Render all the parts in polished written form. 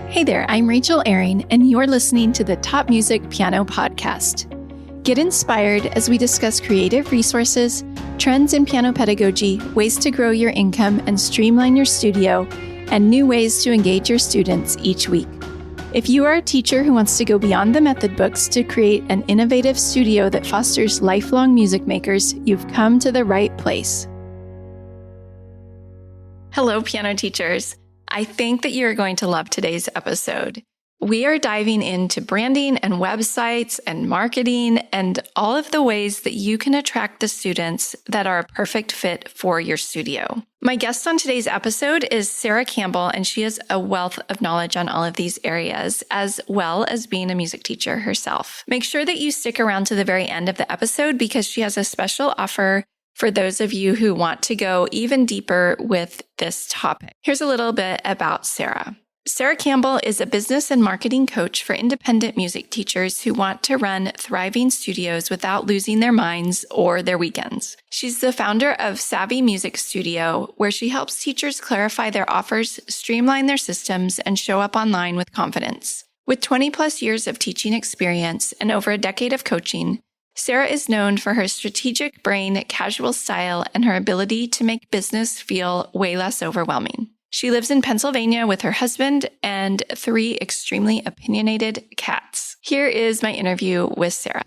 Hey there, I'm Rachel Ehring, and you're listening to the Top Music Piano Podcast. Get inspired as we discuss creative resources, trends in piano pedagogy, ways to grow your income and streamline your studio, and new ways to engage your students each week. If you are a teacher who wants to go beyond the method books to create an innovative studio that fosters lifelong music makers, you've come to the right place. Hello, piano teachers. I think that you're going to love today's episode. We are diving into branding and websites and marketing and all of the ways that you can attract the students that are a perfect fit for your studio. My guest on today's episode is Sara Campbell, and she has a wealth of knowledge on all of these areas, as well as being a music teacher herself. Make sure that you stick around to the very end of the episode because she has a special offer for those of you who want to go even deeper with this topic. Here's a little bit about Sara. Sara Campbell is a business and marketing coach for independent music teachers who want to run thriving studios without losing their minds or their weekends. She's the founder of Savvy Music Studio, where she helps teachers clarify their offers, streamline their systems, and show up online with confidence. With 20 plus years of teaching experience and over a decade of coaching, Sara is known for her strategic brain, casual style, and her ability to make business feel way less overwhelming. She lives in Pennsylvania with her husband and 3 extremely opinionated cats. Here is my interview with Sara.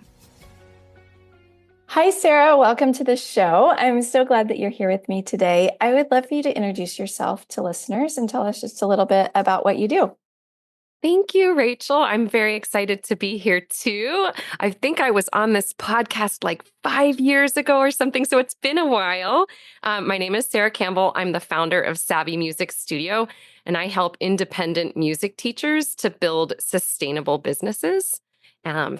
Hi, Sara. Welcome to the show. I'm so glad that you're here with me today. I would love for you to introduce yourself to listeners and tell us just a little bit about what you do. Thank you, Rachel. I'm very excited to be here too. I think I was on this podcast like 5 years ago or something, so it's been a while. My name is Sara Campbell. I'm the founder of Savvy Music Studio, and I help independent music teachers to build sustainable businesses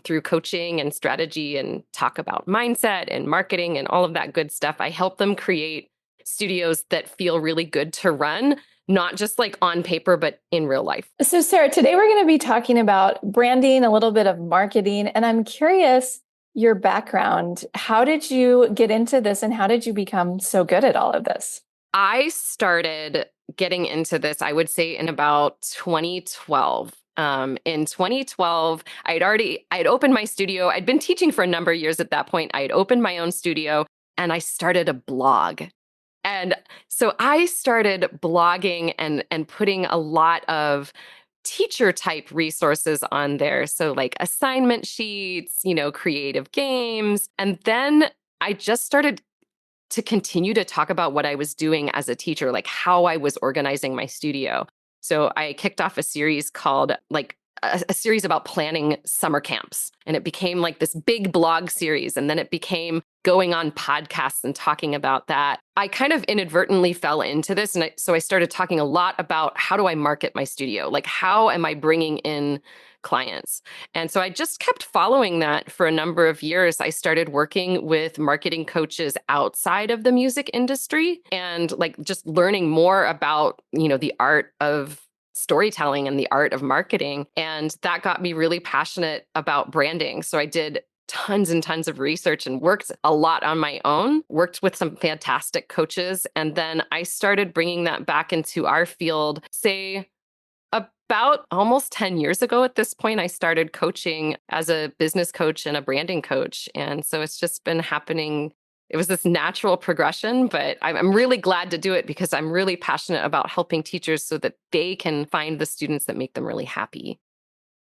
through coaching and strategy and talk about mindset and marketing and all of that good stuff. I help them create studios that feel really good to run, not just like on paper, but in real life. So Sara, today we're going to be talking about branding, a little bit of marketing, and I'm curious your background. How did you get into this and how did you become so good at all of this? I started getting into this, I would say, in about 2012. In 2012, I'd opened my studio. I'd been teaching for a number of years at that point. I had opened my own studio and I started a blog. And so I started blogging and putting a lot of teacher type resources on there. So like assignment sheets, creative games. And then I just started to continue to talk about what I was doing as a teacher, like how I was organizing my studio. So I kicked off a series called a series about planning summer camps. And it became like this big blog series. And then it became going on podcasts and talking about that. I kind of inadvertently fell into this. And so I started talking a lot about how do I market my studio? Like, how am I bringing in clients? And so I just kept following that for a number of years. I started working with marketing coaches outside of the music industry and like just learning more about, the art of storytelling and the art of marketing. And that got me really passionate about branding. So I did tons and tons of research and worked a lot on my own, worked with some fantastic coaches. And then I started bringing that back into our field, say about almost 10 years ago at this point. I started coaching as a business coach and a branding coach. And so it's just been happening. It was this natural progression, but I'm really glad to do it because I'm really passionate about helping teachers so that they can find the students that make them really happy.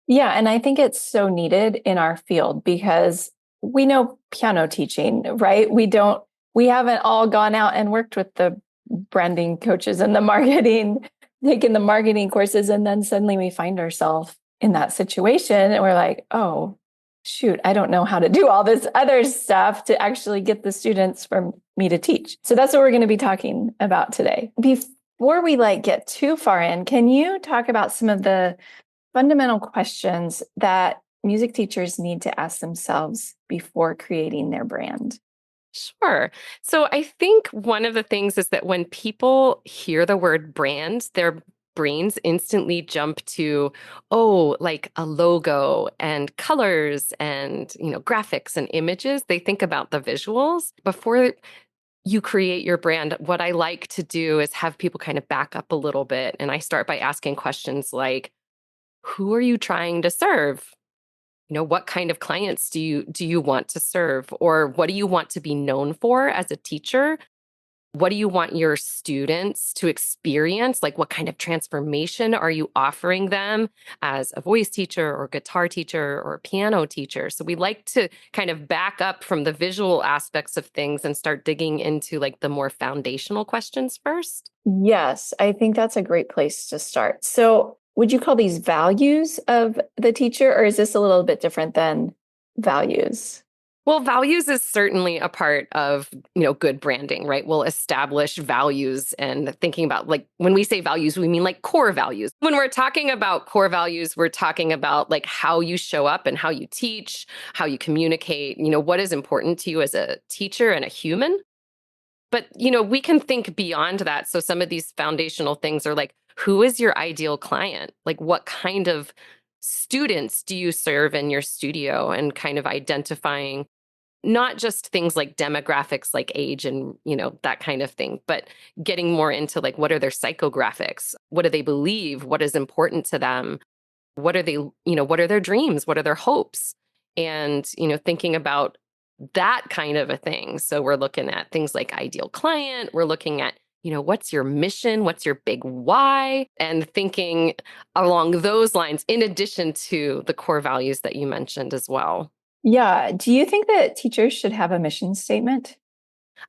Yeah, and I think it's so needed in our field because we know piano teaching, right? We haven't all gone out and worked with the branding coaches and the marketing, taken the marketing courses, and then suddenly we find ourselves in that situation and we're like, oh, shoot, I don't know how to do all this other stuff to actually get the students for me to teach. So that's what we're going to be talking about today. Before we get too far in, can you talk about some of the fundamental questions that music teachers need to ask themselves before creating their brand? Sure. So I think one of the things is that when people hear the word brand, their brains instantly jump to, like a logo and colors and, graphics and images. They think about the visuals. Before you create your brand, what I like to do is have people kind of back up a little bit. And I start by asking questions like, Who are you trying to serve? What kind of clients do you want to serve, or what do you want to be known for as a teacher? What do you want your students to experience? Like, what kind of transformation are you offering them as a voice teacher or guitar teacher or piano teacher? So we like to kind of back up from the visual aspects of things and start digging into like the more foundational questions first. Yes, I think that's a great place to start. So, would you call these values of the teacher, or is this a little bit different than values? Well, values is certainly a part of, good branding, right? We'll establish values and thinking about like when we say values, we mean like core values. When we're talking about core values, we're talking about like how you show up and how you teach, how you communicate, what is important to you as a teacher and a human. But, we can think beyond that. So some of these foundational things are like, who is your ideal client? Like, what kind of students do you serve in your studio, and kind of identifying not just things like demographics like age and that kind of thing, but getting more into like what are their psychographics, what do they believe, what is important to them, what are they, what are their dreams, what are their hopes, and thinking about that kind of a thing. So we're looking at things like ideal client, we're looking at what's your mission, what's your big why, and thinking along those lines in addition to the core values that you mentioned as well. Yeah. Do you think that teachers should have a mission statement?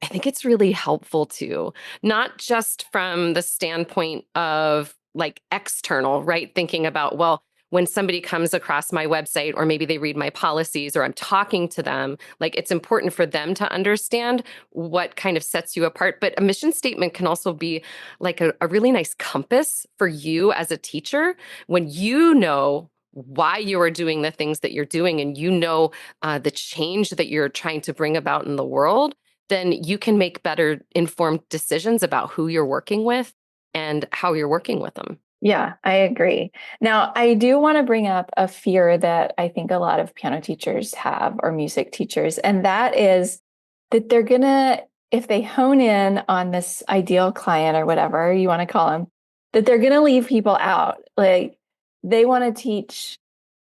I think it's really helpful too, not just from the standpoint of like external, right? Thinking about, well, when somebody comes across my website or maybe they read my policies or I'm talking to them, like it's important for them to understand what kind of sets you apart. But a mission statement can also be like a really nice compass for you as a teacher when you know why you are doing the things that you're doing, and the change that you're trying to bring about in the world, then you can make better informed decisions about who you're working with and how you're working with them. Yeah, I agree. Now, I do want to bring up a fear that I think a lot of piano teachers have, or music teachers, and that is that they're going to, if they hone in on this ideal client or whatever you want to call them, that they're going to leave people out. Like they want to teach,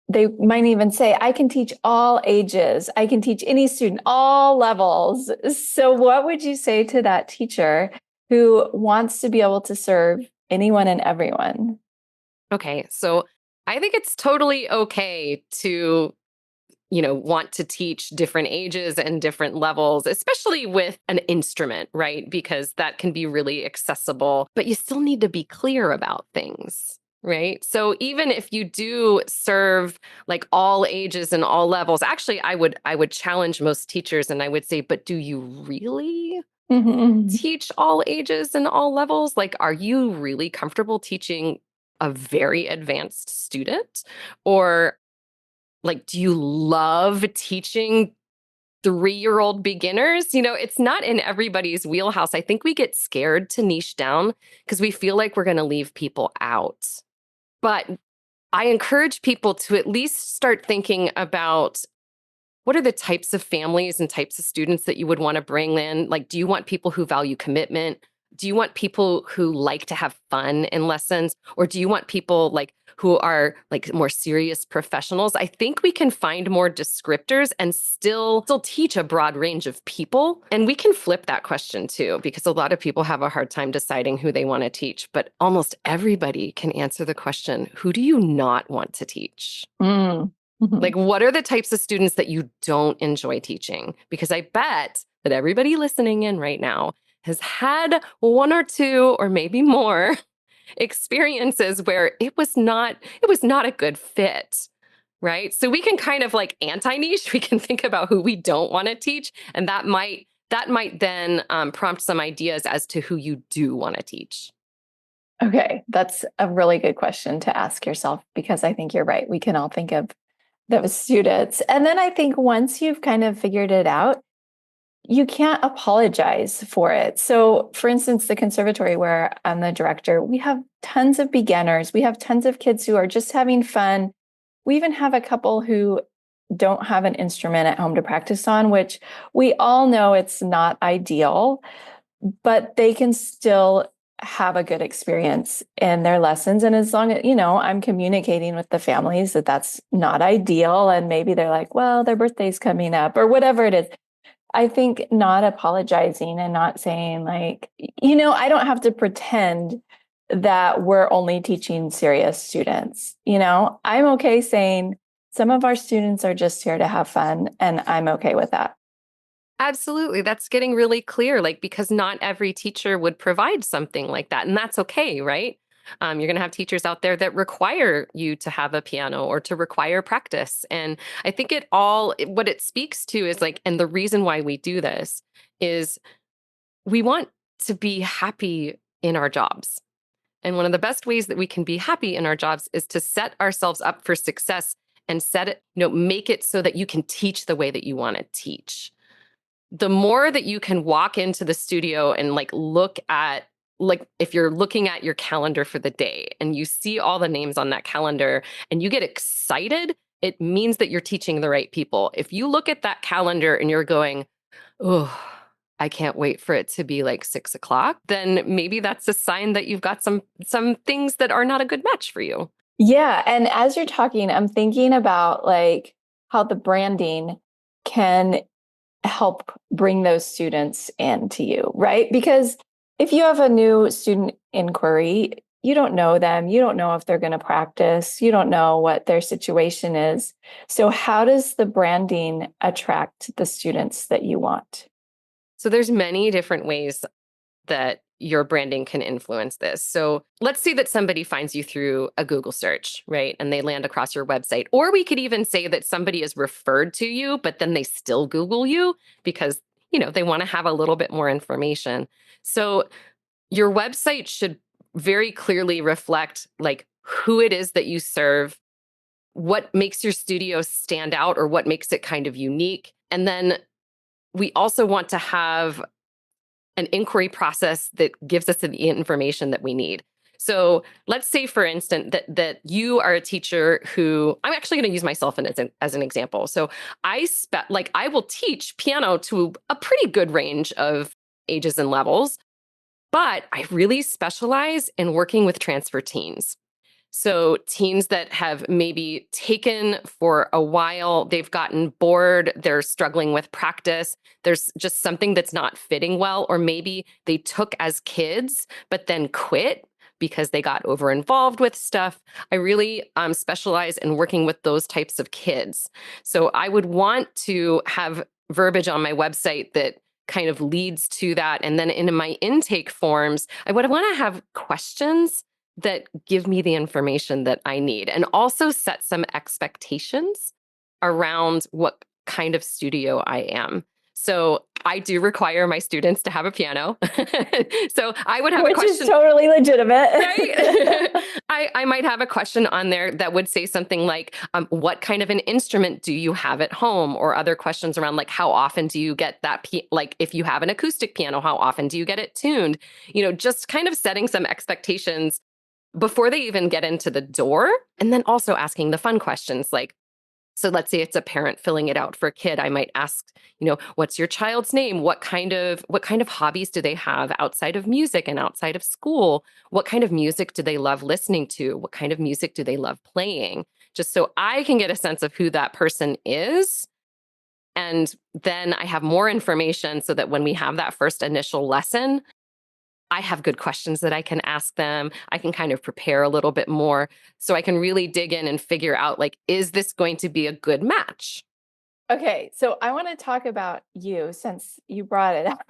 they might even say, I can teach all ages, I can teach any student, all levels. So, what would you say to that teacher who wants to be able to serve anyone and everyone? Okay, so I think it's totally okay to want to teach different ages and different levels, especially with an instrument, right? Because that can be really accessible, but you still need to be clear about things. Right. So even if you do serve like all ages and all levels, actually I would challenge most teachers and I would say, but do you really Mhm. teach all ages and all levels? Like, are you really comfortable teaching a very advanced student? Or like, do you love teaching 3-year-old beginners? It's not in everybody's wheelhouse. I think we get scared to niche down because we feel like we're going to leave people out. But I encourage people to at least start thinking about what are the types of families and types of students that you would want to bring in? Like, do you want people who value commitment? Do you want people who like to have fun in lessons? Or do you want people like who are like more serious professionals? I think we can find more descriptors and still teach a broad range of people. And we can flip that question too, because a lot of people have a hard time deciding who they want to teach. But almost everybody can answer the question, who do you not want to teach? Mm. Like, Mhm. what are the types of students that you don't enjoy teaching? Because I bet that everybody listening in right now has had one or two or maybe more experiences where it was not a good fit, right? So we can kind of like anti-niche. We can think about who we don't want to teach, and that might then prompt some ideas as to who you do want to teach. Okay, that's a really good question to ask yourself because I think you're right. We can all think of those students. And then I think once you've kind of figured it out, you can't apologize for it. So, for instance, the conservatory where I'm the director, we have tons of beginners. We have tons of kids who are just having fun. We even have a couple who don't have an instrument at home to practice on, which we all know it's not ideal, but they can still have a good experience in their lessons. And as long as, I'm communicating with the families that that's not ideal. And maybe they're like, well, their birthday's coming up or whatever it is. I think not apologizing and not saying like, I don't have to pretend that we're only teaching serious students. I'm okay saying some of our students are just here to have fun, and I'm okay with that. Absolutely. That's getting really clear, like, because not every teacher would provide something like that. And that's okay, right? You're going to have teachers out there that require you to have a piano or to require practice. And I think what it speaks to is like, and the reason why we do this is we want to be happy in our jobs. And one of the best ways that we can be happy in our jobs is to set ourselves up for success and set it, make it so that you can teach the way that you want to teach. The more that you can walk into the studio and like look at, like, if you're looking at your calendar for the day and you see all the names on that calendar and you get excited, it means that you're teaching the right people. If you look at that calendar and you're going, oh, I can't wait for it to be like 6 o'clock, then maybe that's a sign that you've got some things that are not a good match for you. Yeah. And as you're talking, I'm thinking about like how the branding can help bring those students into you, right? Because if you have a new student inquiry, you don't know them. You don't know if they're going to practice. You don't know what their situation is. So how does the branding attract the students that you want? So there's many different ways that your branding can influence this. So let's say that somebody finds you through a Google search, right? And they land across your website. Or we could even say that somebody is referred to you, but then they still Google you because, they want to have a little bit more information. So your website should very clearly reflect like who it is that you serve, what makes your studio stand out or what makes it kind of unique. And then we also want to have an inquiry process that gives us the information that we need. So let's say, for instance, that you are a teacher who, I'm actually going to use myself as an example. So I will teach piano to a pretty good range of ages and levels, but I really specialize in working with transfer teens. So teens that have maybe taken for a while, they've gotten bored, they're struggling with practice, there's just something that's not fitting well, or maybe they took as kids, but then quit because they got over involved with stuff. I really specialize in working with those types of kids. So I would want to have verbiage on my website that kind of leads to that. And then in my intake forms, I would want to have questions that give me the information that I need and also set some expectations around what kind of studio I am. So I do require my students to have a piano. So I would have a question. Which is totally legitimate. Right? I might have a question on there that would say something like, what kind of an instrument do you have at home? Or other questions around like, how often do you get that? Like if you have an acoustic piano, how often do you get it tuned? Just kind of setting some expectations before they even get into the door. And then also asking the fun questions like, so let's say it's a parent filling it out for a kid. I might ask, what's your child's name? What kind of hobbies do they have outside of music and outside of school? What kind of music do they love listening to? What kind of music do they love playing? Just so I can get a sense of who that person is. And then I have more information so that when we have that first initial lesson, I have good questions that I can ask them. I can kind of prepare a little bit more so I can really dig in and figure out, like, is this going to be a good match? Okay, so I want to talk about you since you brought it up.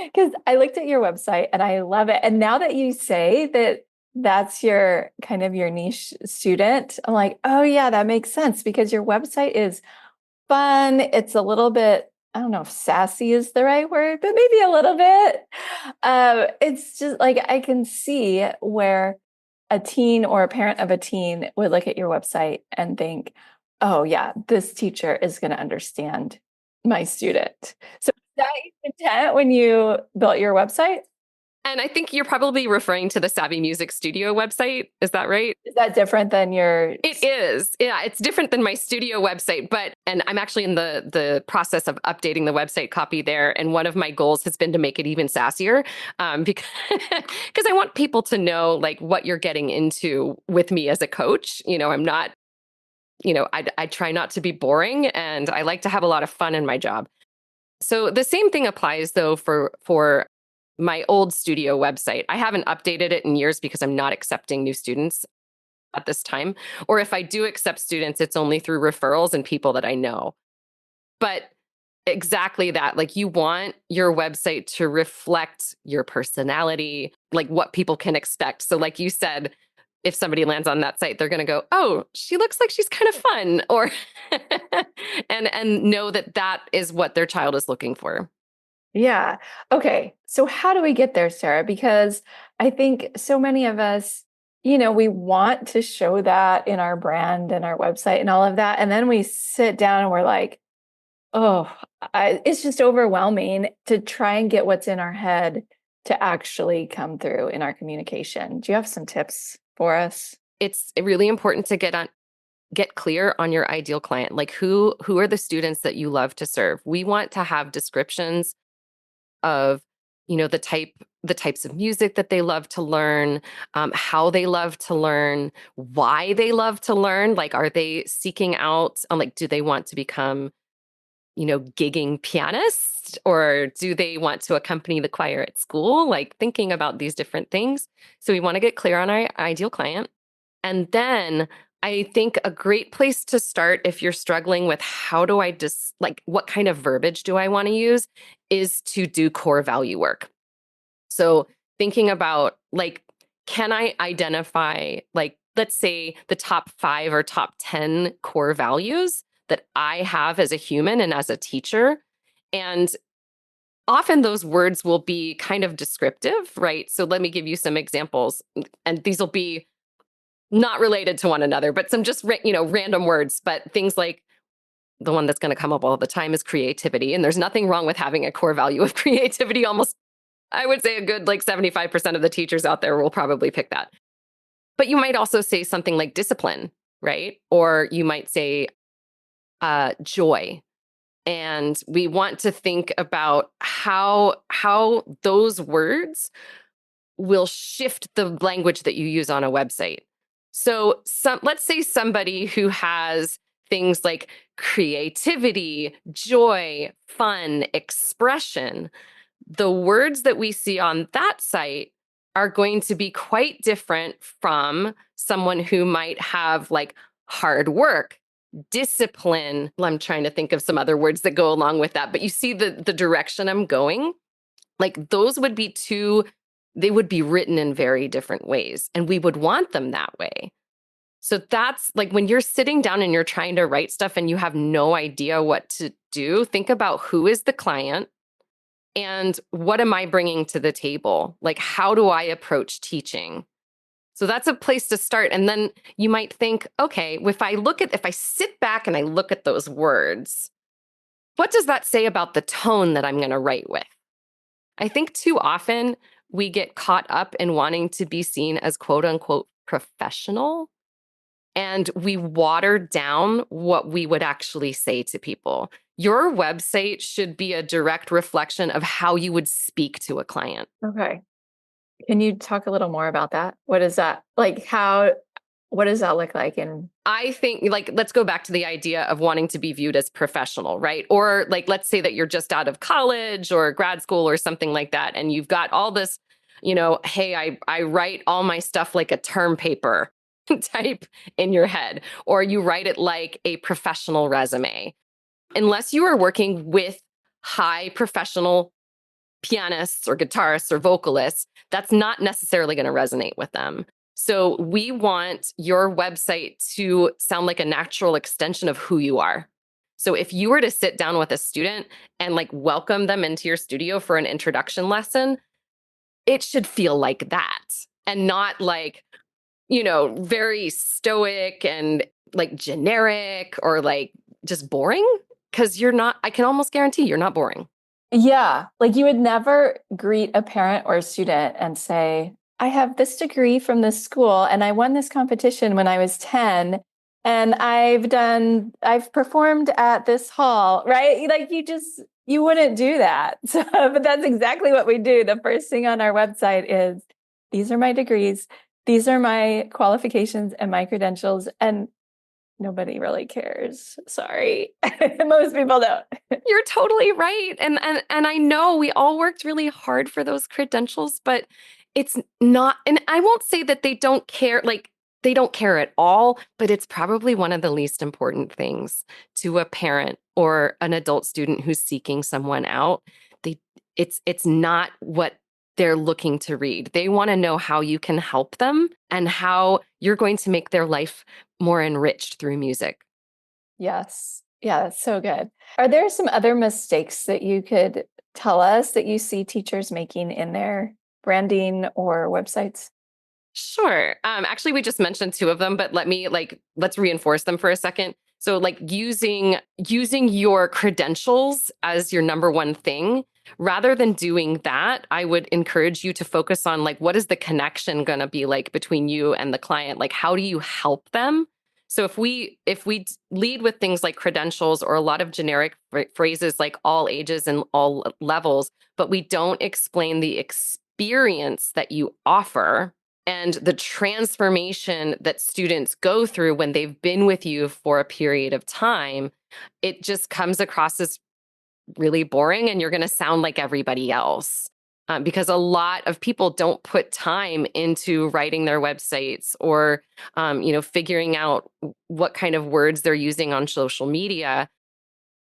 Because I looked at your website and I love it. And now that you say that that's your kind of your niche student, I'm like, oh yeah, that makes sense because your website is fun. It's a little bit, I don't know if sassy is the right word, but maybe a little bit. It's just like I can see where a teen or a parent of a teen would look at your website and think, oh, yeah, this teacher is going to understand my student. So, is that your intent when you built your website? And I think you're probably referring to the Savvy Music Studio website. Is that right? Is that different than your? It is. Yeah, it's different than my studio website, and I'm actually in the process of updating the website copy there. And one of my goals has been to make it even sassier, because because I want people to know like what you're getting into with me as a coach. I'm not, I try not to be boring, and I like to have a lot of fun in my job. So the same thing applies though for my old studio website. I haven't updated it in years because I'm not accepting new students at this time. Or if I do accept students, it's only through referrals and people that I know. But exactly that, like you want your website to reflect your personality, like what people can expect. So like you said, if somebody lands on that site, they're going to go, "Oh, she looks like she's kind of fun," or and know that that is what their child is looking for. Yeah. Okay. So how do we get there, Sarah? Because I think so many of us, we want to show that in our brand and our website and all of that. And then we sit down and we're like, oh, it's just overwhelming to try and get what's in our head to actually come through in our communication. Do you have some tips for us? It's really important to get clear on your ideal client. Like who are the students that you love to serve? We want to have descriptions of the types of music that they love to learn, how they love to learn, why they love to learn. Like, are they seeking out, like, do they want to become gigging pianists, or do they want to accompany the choir at school? Like, thinking about these different things. So we want to get clear on our ideal client. And then I think a great place to start if you're struggling with how do I just like what kind of verbiage do I want to use is to do core value work. So thinking about like, can I identify, like, let's say the top 5 or top 10 core values that I have as a human and as a teacher? And often those words will be kind of descriptive, right? So let me give you some examples. And these will be not related to one another, but some just random words. But things like the one that's going to come up all the time is creativity, and there's nothing wrong with having a core value of creativity. Almost, I would say, a good like 75% of the teachers out there will probably pick that. But you might also say something like discipline, right? Or you might say joy. And we want to think about how those words will shift the language that you use on a website. So let's say somebody who has things like creativity, joy, fun, expression. The words that we see on that site are going to be quite different from someone who might have like hard work, discipline. I'm trying to think of some other words that go along with that, but you see the direction I'm going. Like those would be they would be written in very different ways, and we would want them that way. So that's like when you're sitting down and you're trying to write stuff and you have no idea what to do, think about who is the client and what am I bringing to the table? Like, how do I approach teaching? So that's a place to start. And then you might think, okay, if I sit back and I look at those words, what does that say about the tone that I'm going to write with? I think too often we get caught up in wanting to be seen as quote unquote professional, and we water down what we would actually say to people. Your website should be a direct reflection of how you would speak to a client. Okay. Can you talk a little more about that? What is that? Like what does that look like? And I think, like, let's go back to the idea of wanting to be viewed as professional, right? Or like, let's say that you're just out of college or grad school or something like that, and you've got all this, hey, I write all my stuff like a term paper type in your head, or you write it like a professional resume. Unless you are working with high professional pianists or guitarists or vocalists, that's not necessarily going to resonate with them. So we want your website to sound like a natural extension of who you are. So if you were to sit down with a student and like welcome them into your studio for an introduction lesson, it should feel like that and not like, very stoic and like generic or like just boring, because you're not, I can almost guarantee you're not boring. Yeah, like you would never greet a parent or a student and say, I have this degree from this school and I won this competition when I was 10 and I've performed at this hall, right? Like you wouldn't do that. So, but that's exactly what we do. The first thing on our website is these are my degrees, these are my qualifications and my credentials. And nobody really cares. Sorry. Most people don't. You're totally right. And I know we all worked really hard for those credentials, but it's not, and I won't say that they don't care, like they don't care at all, but it's probably one of the least important things to a parent or an adult student who's seeking someone out. They it's not what they're looking to read. They want to know how you can help them and how you're going to make their life more enriched through music. Yes. Yeah, that's so good. Are there some other mistakes that you could tell us that you see teachers making in their branding or websites? Sure. Actually, we just mentioned two of them, but let's reinforce them for a second. So, like using your credentials as your number one thing, rather than doing that, I would encourage you to focus on like what is the connection going to be like between you and the client? Like, how do you help them? So, if we lead with things like credentials or a lot of generic phrases like all ages and all levels, but we don't explain the experience that you offer and the transformation that students go through when they've been with you for a period of time, it just comes across as really boring and you're going to sound like everybody else. Because a lot of people don't put time into writing their websites or, figuring out what kind of words they're using on social media.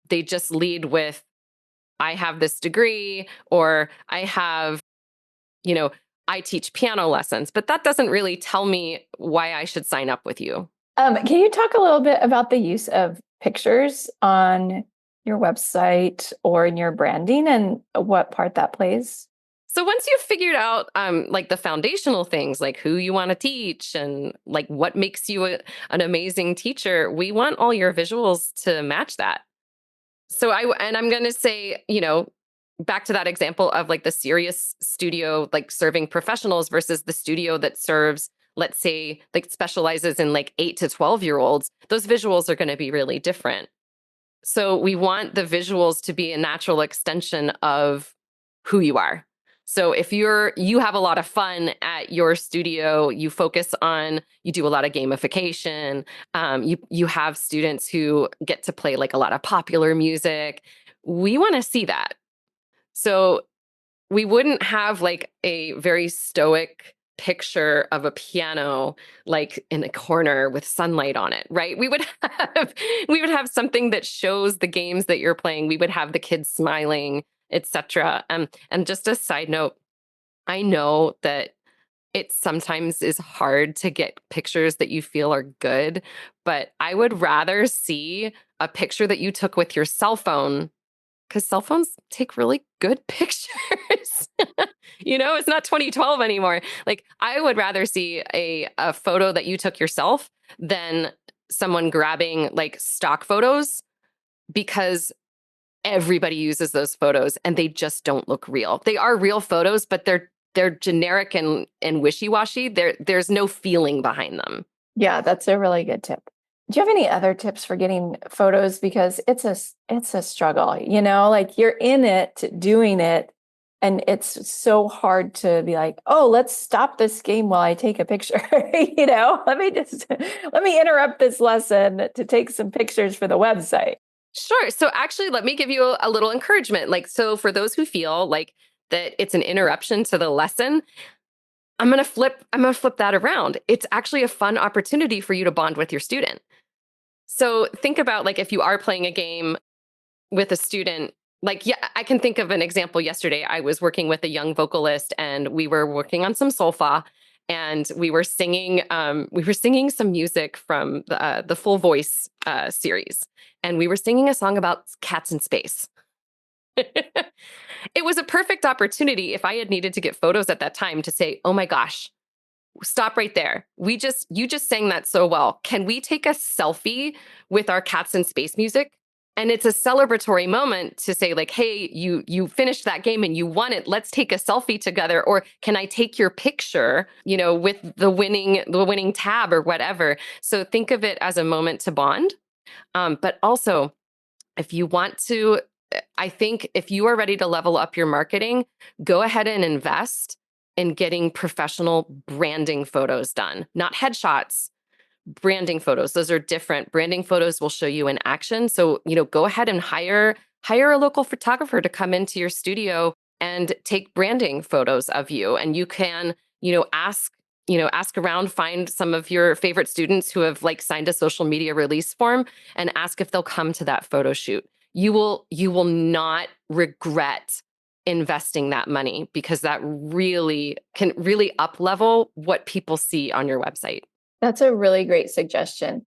They just lead with, I have this degree, or I have you know, I teach piano lessons, but that doesn't really tell me why I should sign up with you. Can you talk a little bit about the use of pictures on your website or in your branding and what part that plays? So once you've figured out like the foundational things, like who you want to teach and like what makes you an amazing teacher, we want all your visuals to match that. I'm going to say, back to that example of like the serious studio, like serving professionals versus the studio that serves, let's say, like specializes in like 8 to 12-year-olds, those visuals are going to be really different. So we want the visuals to be a natural extension of who you are. So if you have a lot of fun at your studio, you do a lot of gamification, you have students who get to play like a lot of popular music. We want to see that. So we wouldn't have like a very stoic picture of a piano like in a corner with sunlight on it, right? We would have something that shows the games that you're playing. We would have the kids smiling, etc. And just a side note, I know that it sometimes is hard to get pictures that you feel are good, but I would rather see a picture that you took with your cell phone because cell phones take really good pictures. It's not 2012 anymore. Like, I would rather see a photo that you took yourself than someone grabbing like stock photos because everybody uses those photos and they just don't look real. They are real photos, but they're generic and wishy-washy. There's no feeling behind them. Yeah, that's a really good tip. Do you have any other tips for getting photos? Because it's a struggle, like you're in it, doing it, and it's so hard to be like, oh, let's stop this game while I take a picture. Let me interrupt this lesson to take some pictures for the website. Sure. So actually, let me give you a little encouragement. Like, so for those who feel like that it's an interruption to the lesson, I'm going to flip that around. It's actually a fun opportunity for you to bond with your student. So think about like if you are playing a game with a student, like, yeah, I can think of an example. Yesterday, I was working with a young vocalist and we were working on some solfa and we were singing some music from the Full Voice series. And we were singing a song about cats in space. It was a perfect opportunity if I had needed to get photos at that time to say, oh my gosh, stop right there. You just sang that so well. Can we take a selfie with our cats in space music? And it's a celebratory moment to say like, hey, you finished that game and you won it. Let's take a selfie together. Or can I take your picture, with the winning tab or whatever. So think of it as a moment to bond. But also, if you want to, I think if you are ready to level up your marketing, go ahead and invest in getting professional branding photos done, not headshots, branding photos. Those are different. Branding photos will show you in action. So, go ahead and hire a local photographer to come into your studio and take branding photos of you. And you can, ask around, find some of your favorite students who have like signed a social media release form and ask if they'll come to that photo shoot. You will not regret investing that money, because that really can really up level what people see on your website. That's a really great suggestion.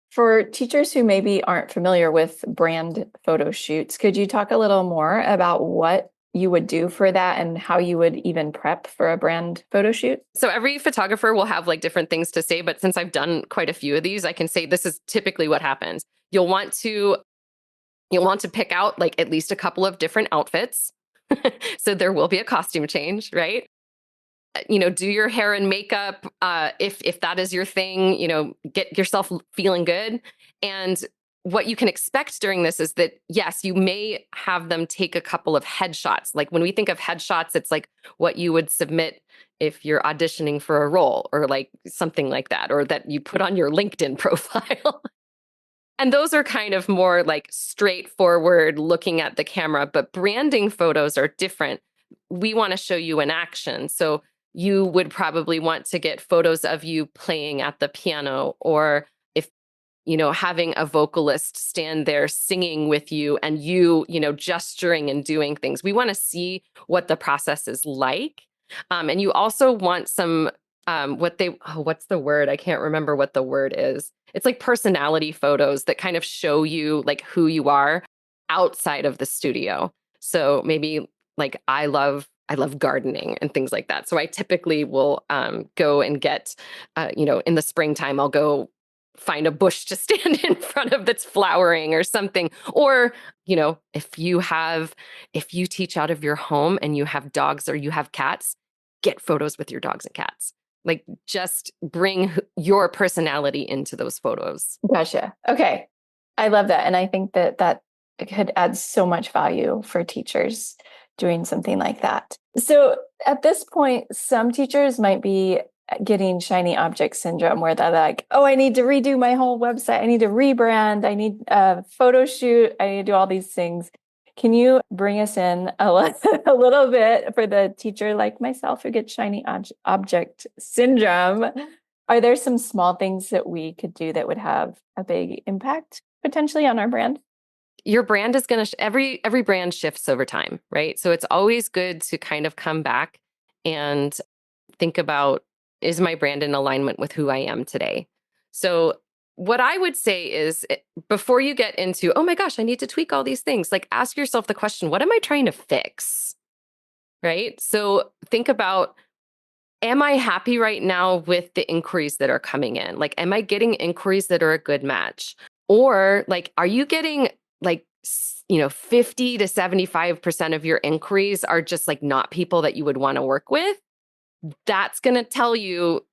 For teachers who maybe aren't familiar with brand photo shoots, could you talk a little more about what you would do for that and how you would even prep for a brand photo shoot? So every photographer will have like different things to say, but since I've done quite a few of these, I can say this is typically what happens. You'll want to pick out like at least a couple of different outfits. So there will be a costume change, right? Do your hair and makeup, if that is your thing, get yourself feeling good. And what you can expect during this is that, yes, you may have them take a couple of headshots. Like when we think of headshots, it's like what you would submit if you're auditioning for a role or like something like that, or that you put on your LinkedIn profile. And those are kind of more like straightforward looking at the camera, but branding photos are different. We want to show you in action. So you would probably want to get photos of you playing at the piano, or if, having a vocalist stand there singing with you and you, gesturing and doing things. We want to see what the process is like. And you also want some, what's the word? I can't remember what the word is. It's like personality photos that kind of show you like who you are outside of the studio. So maybe like I love gardening and things like that. So I typically will go and get, in the springtime, I'll go find a bush to stand in front of that's flowering or something. Or, if you teach out of your home and you have dogs or you have cats, get photos with your dogs and cats. Like just bring your personality into those photos. Gotcha. Okay. I love that. And I think that could add so much value for teachers doing something like that. So at this point, some teachers might be getting shiny object syndrome, where they're like, oh, I need to redo my whole website. I need to rebrand. I need a photo shoot. I need to do all these things. Can you bring us in a little bit for the teacher like myself who gets shiny object syndrome? Are there some small things that we could do that would have a big impact potentially on our brand? Your brand is going to, every brand shifts over time, right? So it's always good to kind of come back and think about, is my brand in alignment with who I am today? So what I would say is, before you get into, oh my gosh, I need to tweak all these things, like ask yourself the question, what am I trying to fix? Right? So think about, am I happy right now with the inquiries that are coming in? Like, am I getting inquiries that are a good match? Or like, are you getting like, 50 to 75% of your inquiries are just like not people that you would want to work with? That's going to tell you,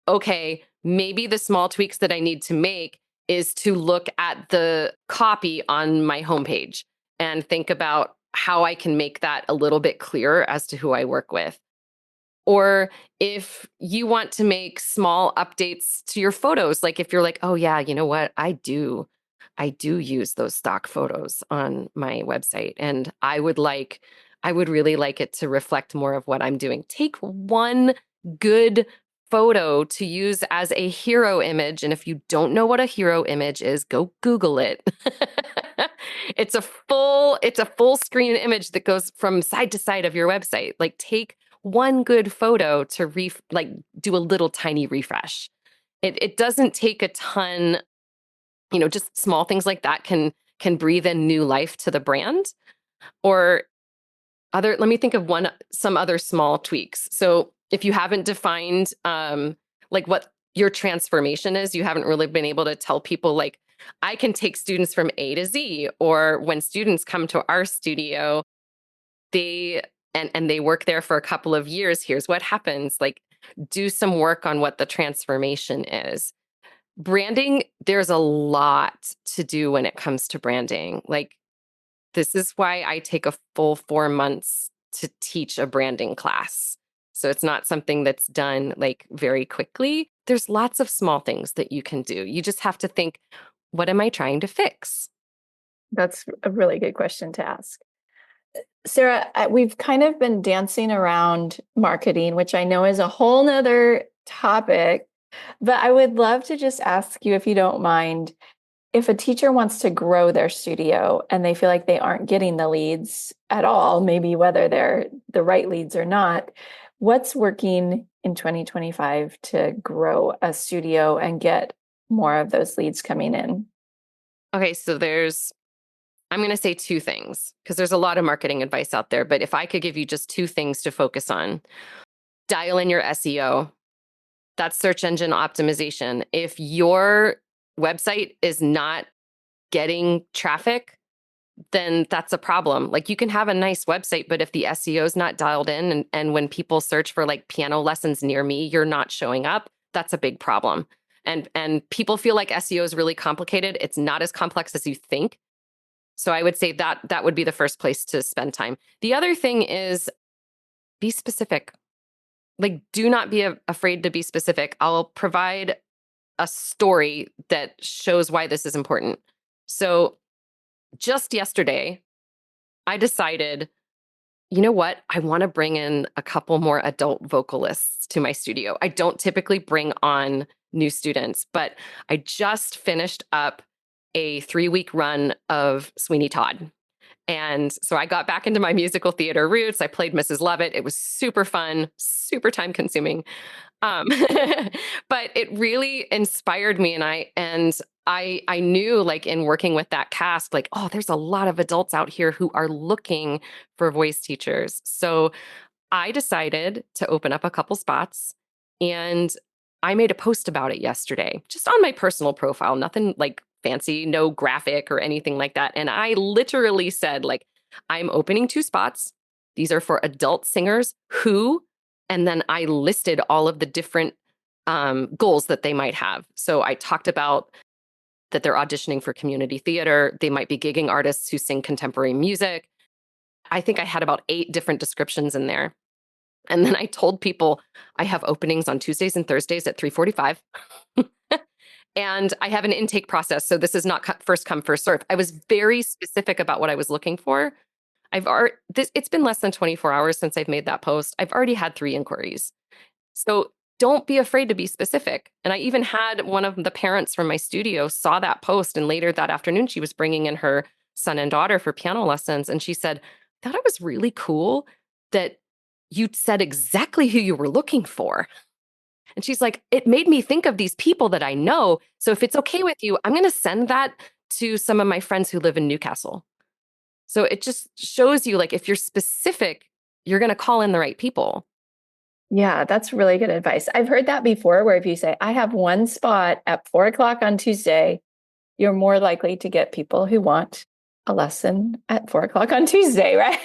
okay, maybe the small tweaks that I need to make is to look at the copy on my homepage and think about how I can make that a little bit clearer as to who I work with. Or if you want to make small updates to your photos, like if you're like, oh yeah, you know what? I do use those stock photos on my website, and I would really like it to reflect more of what I'm doing. Take one good photo to use as a hero image. And if you don't know what a hero image is, go Google it. It's a full screen image that goes from side to side of your website. Like take one good photo to do a little tiny refresh. It doesn't take a ton, just small things like that can breathe in new life to the brand. Or let me think of some other small tweaks. So if you haven't defined like what your transformation is, you haven't really been able to tell people like, I can take students from A to Z, or when students come to our studio, they and they work there for a couple of years, here's what happens. Like, do some work on what the transformation is. Branding, there's a lot to do when it comes to branding. Like, this is why I take a full 4 months to teach a branding class. So it's not something that's done like very quickly. There's lots of small things that you can do. You just have to think, what am I trying to fix? That's a really good question to ask. Sara, we've kind of been dancing around marketing, which I know is a whole nother topic, but I would love to just ask you, if you don't mind, if a teacher wants to grow their studio and they feel like they aren't getting the leads at all, maybe whether they're the right leads or not, what's working in 2025 to grow a studio and get more of those leads coming in? Okay, so I'm going to say two things because there's a lot of marketing advice out there. But if I could give you just two things to focus on, dial in your SEO. That's search engine optimization. If your website is not getting traffic, then that's a problem. Like, you can have a nice website, but if the SEO is not dialed in, and when people search for like piano lessons near me, you're not showing up, that's a big problem. And people feel like SEO is really complicated. It's not as complex as you think. So I would say that would be the first place to spend time. The other thing is, be specific. Like, do not be afraid to be specific. I'll provide a story that shows why this is important. So just yesterday, I decided, you know what? I want to bring in a couple more adult vocalists to my studio. I don't typically bring on new students, but I just finished up a 3-week run of Sweeney Todd. And so I got back into my musical theater roots. I played Mrs. Lovett. It was super fun, super time consuming. Um, but it really inspired me. And I knew, like, in working with that cast, like, oh, there's a lot of adults out here who are looking for voice teachers. So I decided to open up a couple spots, and I made a post about it yesterday, just on my personal profile, nothing like fancy, no graphic or anything like that. And I literally said, like, I'm opening 2 spots. These are for adult singers who, and then I listed all of the different goals that they might have. So I talked about that they're auditioning for community theater. They might be gigging artists who sing contemporary music. I think I had about 8 different descriptions in there. And then I told people I have openings on Tuesdays and Thursdays at 3:45. And I have an intake process. So this is not first come, first serve. I was very specific about what I was looking for. It's been less than 24 hours since I've made that post. I've already had 3 inquiries. So don't be afraid to be specific. And I even had one of the parents from my studio saw that post. And later that afternoon, she was bringing in her son and daughter for piano lessons. And she said, I thought it was really cool that you said exactly who you were looking for. And she's like, it made me think of these people that I know. So if it's okay with you, I'm going to send that to some of my friends who live in Newcastle. So it just shows you, like, if you're specific, you're going to call in the right people. Yeah, that's really good advice. I've heard that before, where if you say, I have one spot at 4 o'clock on Tuesday, you're more likely to get people who want a lesson at 4 o'clock on Tuesday, right?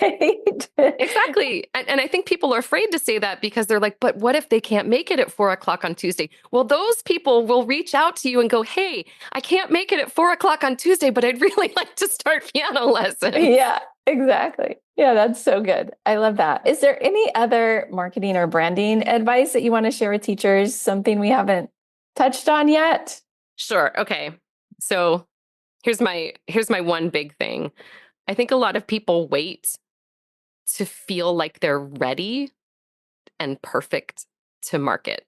Exactly. And I think people are afraid to say that because they're like, but what if they can't make it at 4 o'clock on Tuesday? Well, those people will reach out to you and go, hey, I can't make it at 4 o'clock on Tuesday, but I'd really like to start piano lessons. Yeah, exactly. Yeah, that's so good. I love that. Is there any other marketing or branding advice that you want to share with teachers? Something we haven't touched on yet? Sure. Okay. So here's my one big thing. I think a lot of people wait to feel like they're ready and perfect to market,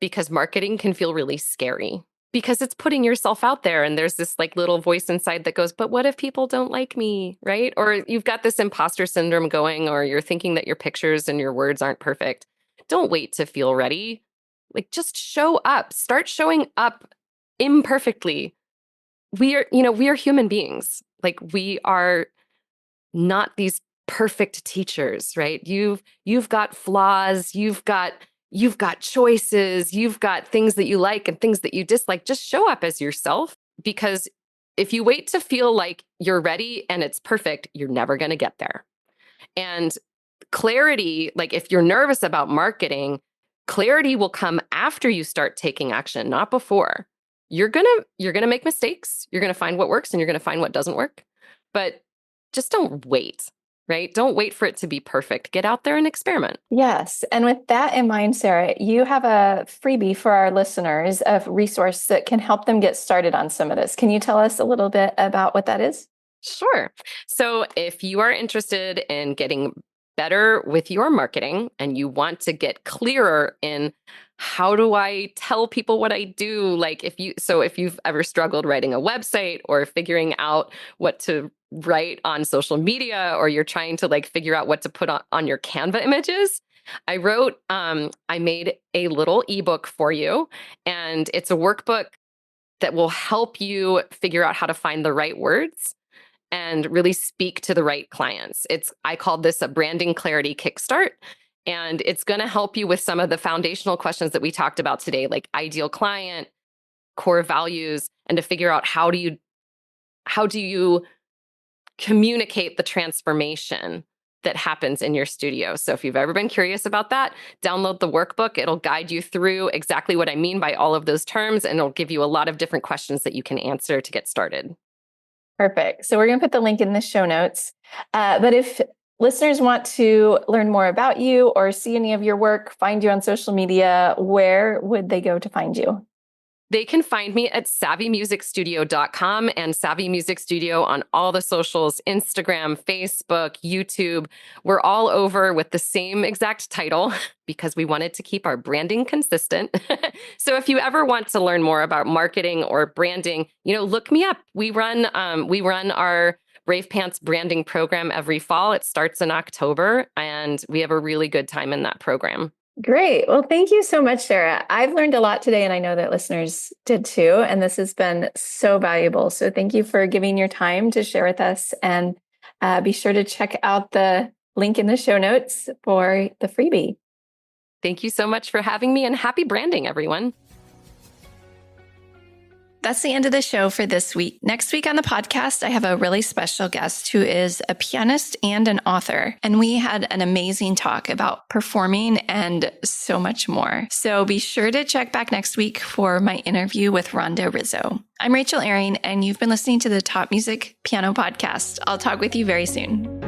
because marketing can feel really scary because it's putting yourself out there, and there's this like little voice inside that goes, but what if people don't like me, right? Or you've got this imposter syndrome going, or you're thinking that your pictures and your words aren't perfect. Don't wait to feel ready. Like, just show up. Start showing up imperfectly. We are human beings. Like, we are not these perfect teachers, right? You've got flaws, you've got choices, you've got things that you like and things that you dislike. Just show up as yourself. because if you wait to feel like you're ready and it's perfect, you're never going to get there. And clarity, like if you're nervous about marketing, clarity will come after you start taking action, not before. You're going to make mistakes. You're going to find what works and you're going to find what doesn't work. But just don't wait, right? Don't wait for it to be perfect. Get out there and experiment. Yes. And with that in mind, Sara, you have a freebie for our listeners, a resource that can help them get started on some of this. Can you tell us a little bit about what that is? Sure. So if you are interested in getting better with your marketing and you want to get clearer in how do I tell people what I do, like if you've ever struggled writing a website or figuring out what to write on social media, or you're trying to like figure out what to put on your Canva images, I made a little ebook for you, and it's a workbook that will help you figure out how to find the right words and really speak to the right clients. I called this a branding clarity kickstart, and it's going to help you with some of the foundational questions that we talked about today, like ideal client, core values, and to figure out how do you communicate the transformation that happens in your studio. So if you've ever been curious about that, download the workbook. It'll guide you through exactly what I mean by all of those terms, and it'll give you a lot of different questions that you can answer to get started. Perfect. So we're going to put the link in the show notes. But if listeners want to learn more about you or see any of your work, find you on social media, where would they go to find you? They can find me at savvymusicstudio.com and Savvy Music Studio on all the socials, Instagram, Facebook, YouTube. We're all over with the same exact title because we wanted to keep our branding consistent. So if you ever want to learn more about marketing or branding, look me up. We run our Brave Pants branding program every fall. It starts in October, and we have a really good time in that program. Great. Well, thank you so much, Sara. I've learned a lot today, and I know that listeners did too. And this has been so valuable. So thank you for giving your time to share with us. And be sure to check out the link in the show notes for the freebie. Thank you so much for having me, and happy branding, everyone. That's the end of the show for this week. Next week on the podcast, I have a really special guest who is a pianist and an author. And we had an amazing talk about performing and so much more. So be sure to check back next week for my interview with Rhonda Rizzo. I'm Rachel Ehring, and you've been listening to the Top Music Piano Podcast. I'll talk with you very soon.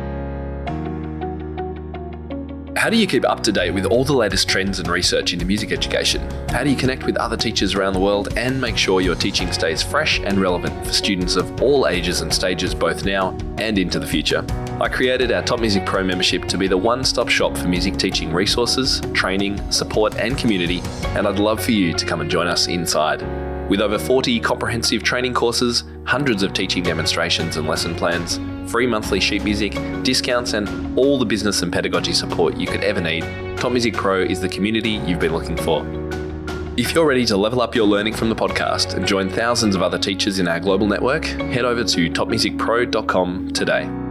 How do you keep up to date with all the latest trends and research into music education? How do you connect with other teachers around the world and make sure your teaching stays fresh and relevant for students of all ages and stages, both now and into the future? I created our Top Music Pro membership to be the one-stop shop for music teaching resources, training, support and community, and I'd love for you to come and join us inside. With over 40 comprehensive training courses, hundreds of teaching demonstrations and lesson plans, free monthly sheet music, discounts, and all the business and pedagogy support you could ever need, Top Music Pro is the community you've been looking for. If you're ready to level up your learning from the podcast and join thousands of other teachers in our global network, head over to topmusicpro.com today.